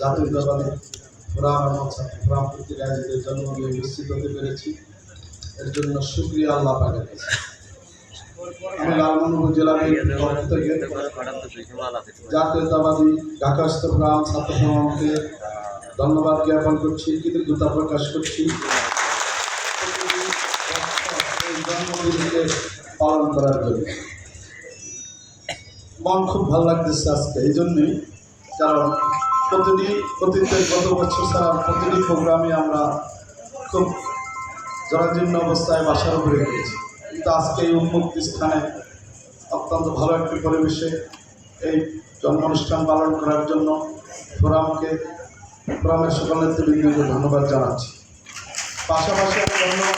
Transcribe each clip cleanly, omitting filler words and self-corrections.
জাতীয়তাবাদী ফোরাম এবং ফোরাম কর্তৃক আয়োজিত জন্মদিনে উপস্থিত হতে পেরেছি, এর জন্য শুকরিয়া আল্লাহ পাকের কাছে। আমি লালমোহন জেলার পক্ষ থেকে জাতীয়তাবাদী ঢাকাস্থ ফোরাম ছাত্র সমাজকে ধন্যবাদ জ্ঞাপন করছি, কৃতজ্ঞতা প্রকাশ করছি এই জন্মদিনকে পালন করার জন্য। মন খুব ভালো লাগতেছে আজকে এই জন্যই, কারণ অতীতের গত বছর ছাড়া প্রতিটি প্রোগ্রামে আমরা খুব জরাজীর্ণ অবস্থায় বাসার উপরে গিয়েছি, কিন্তু আজকে এই উন্মুক্ত স্থানে অত্যন্ত ভালো একটি পরিবেশে এই জন্মানুষ্ঠান পালন করার জন্য ফোরামের সকল নেতৃবৃন্দকে ধন্যবাদ জানাচ্ছি। পাশাপাশি আমি ধন্যবাদ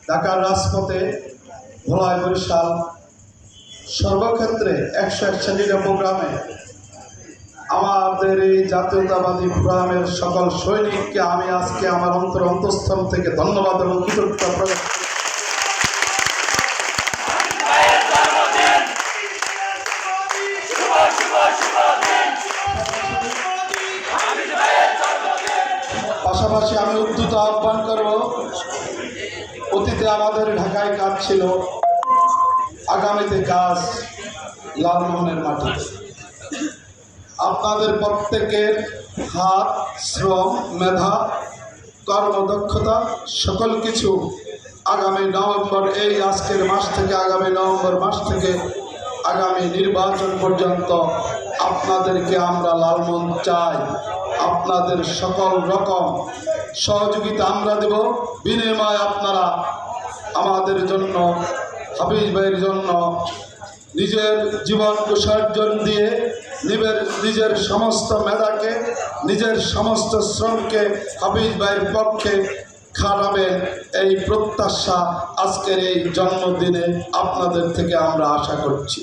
ঢাকার রাজপথে ভোলায় বরিশাল সর্বক্ষেত্রে 161টা প্রোগ্রামে আমাদের এই জাতীয়তাবাদী ফোরামের সকল সৈনিককে আমি আজকে আমার অন্তঃস্থল থেকে ধন্যবাদ এবং কৃতজ্ঞতা প্রকাশ করি। পাশাপাশি আমি উদ্যত আহ্বান করব, অতীতে আমাদের ঢাকায় কাজ ছিল, আগামীতে কাজ লালমোহনের মাটিতে। আপনাদের প্রত্যেকের হাত, শ্রম, মেধা, কর্মদক্ষতা সকল কিছু আগামী নভেম্বর, এই আজকের মাস থেকে আগামী নভেম্বর মাস থেকে আগামী নির্বাচন পর্যন্ত আপনাদেরকে আমরা লালমোহন চাই। আপনাদের সকল রকম সহযোগিতা আমরা দেব, বিনিময়ে আপনারা আমাদের জন্য, হাফিজ ভাইয়ের জন্য নিজের জীবন বিসর্জন দিয়ে নিজের সমস্ত মেধাকে, নিজের সমস্ত শ্রমকে হাফিজ ভাইয়ের পক্ষে খাটাবেন, এই প্রত্যাশা আজকের এই জন্মদিনে আপনাদের থেকে আমরা আশা করছি।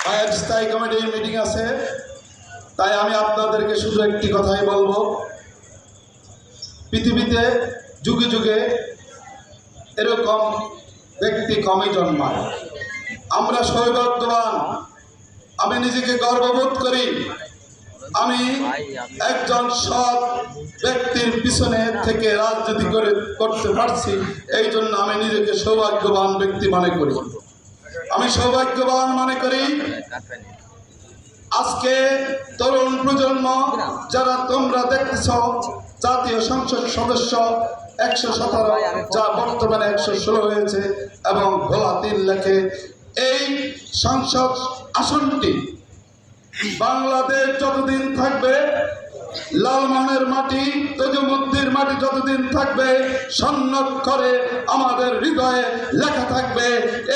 ভাইয়ের স্থায়ী কমিটির মিটিং আছে, তাই আমি আপনাদেরকে শুধু একটি কথাই বলবো, পৃথিবীতে যুগে যুগে এরকম ব্যক্তি কমই জন্মায়। আমরা সৌভাগ্যবান, আমি নিজেকে গর্ববোধ করি। আমি একজন সৎ ব্যক্তির পিছনে থেকে রাজনীতি করতে পারছি, এই জন্য আমি নিজেকে সৌভাগ্যবান ব্যক্তি মনে করি। আমি সৌভাগ্যবান মনে করি আজকে তরুণ প্রজন্ম যারা তোমরা দেখতেছ, জাতীয় সংসদ সদস্য 117, যা বর্তমানে 116 হয়েছে, এবং ভোলা 3 লাখে এই সংসদ আসনটি বাংলাদেশ যতদিন থাকবে, লালমোহনের মাটি, তজুমুদ্দির মাটি যতদিন থাকবে, স্বর্ণাক্ষরে আমাদের হৃদয়ে লেখা থাকবে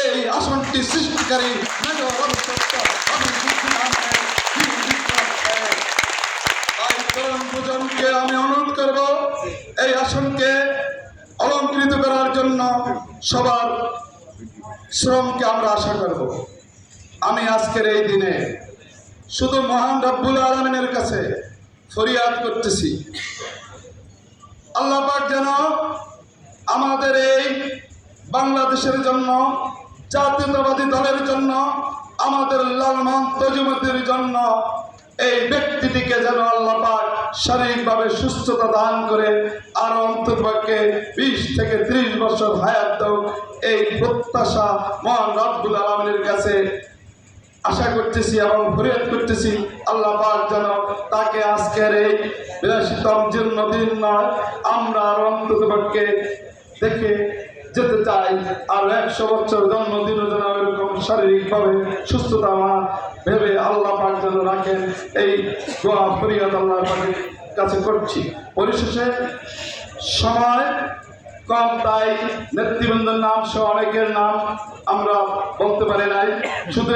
এই আসনটি সৃষ্টিকারী প্রজন্মকে আমি অনুরোধ করব, এই আসনকে অলঙ্কৃত করার জন্য সবার শ্রমকে আমরা আশা করব। আমি আজকের এই দিনে শুধু মহান রব্বুল আলামিনের কাছে ফরিয়াদ করতেছি, আল্লাহ পাক যেন আমাদের এই বাংলাদেশের জন্য, জাতীয়তাবাদী দলের জন্য, আমাদের লালমোহন তজুমুদ্দিনের জন্য এই ব্যক্তিটিকে যেন আল্লাহ পাক শারীরিকভাবে সুস্থতা দান করে আর অন্ততপক্ষে 20 থেকে 30 বছর হায়াত দাও, এই প্রত্যাশা মহান রব্বুল আলামিনের কাছে আশা করতেছি এবং ফরিয়াদ করতেছি। আল্লাহ পাক যেন তাকে আজকের এই 82তম জন্মদিন নয়, আমরা আর অন্ততপক্ষে দেখে যেতে চাই, আর 100 বছর জন্মদিনও যেন এরকম শারীরিকভাবে সুস্থতা ভেবে আল্লাহ পাক যেন রাখেন, এই দোয়া ফরিয়াদ আল্লাহ পাকের কাছে করছি। পরিশেষে সময় কম, তাই নেতৃবৃন্দের নাম সহ অনেকের নাম আমরা বলতে পারি নাই, শুধু